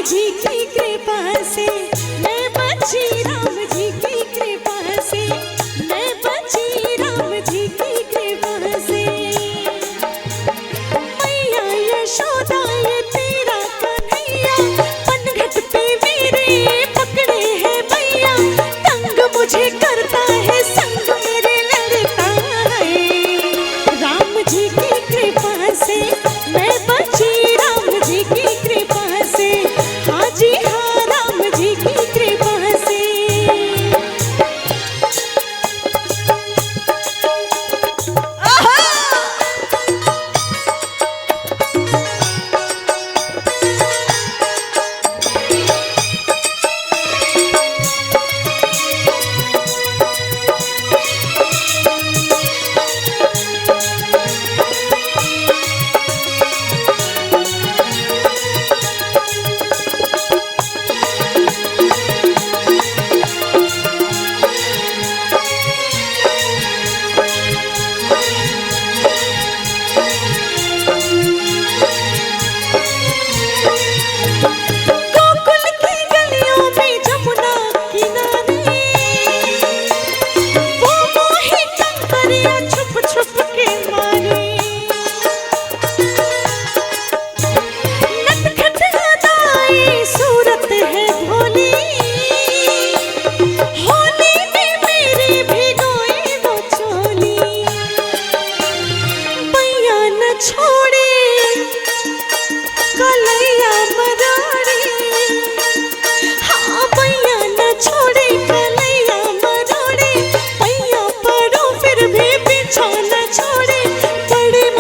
जी की कृपा से मैं बची, राम जी की कृपा से मैं बची, राम जी की कृपा से। मैया यशोदा ये तेरा कन्हैया, पनघट पे मेरे पकड़े है भैया, तंग मुझे करता है संग मेरे लड़ता है। राम जी की कृपा से मैं बची, राम जी की कृपा से, हाँ जी हाँ, राम जी की कृपा से।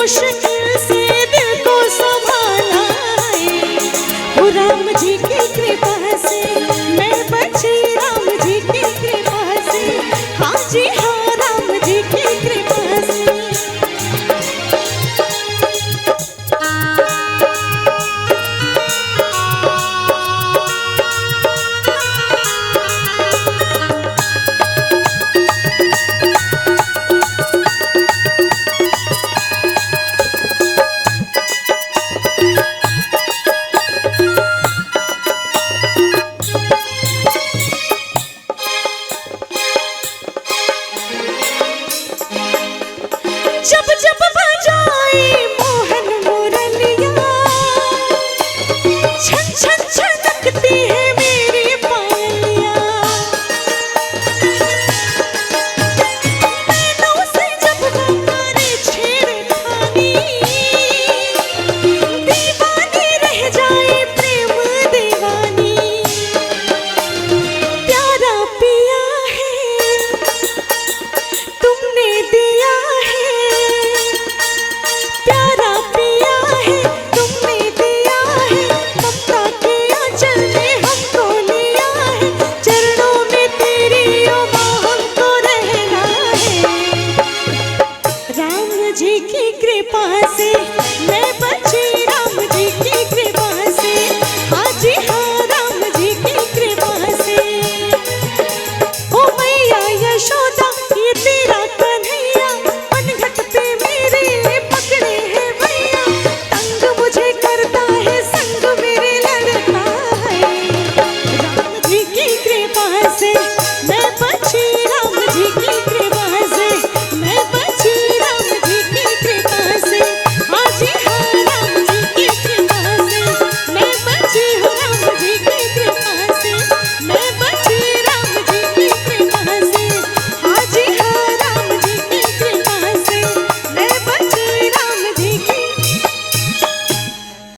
मुश्किल से दिल को संभाला है, राम जी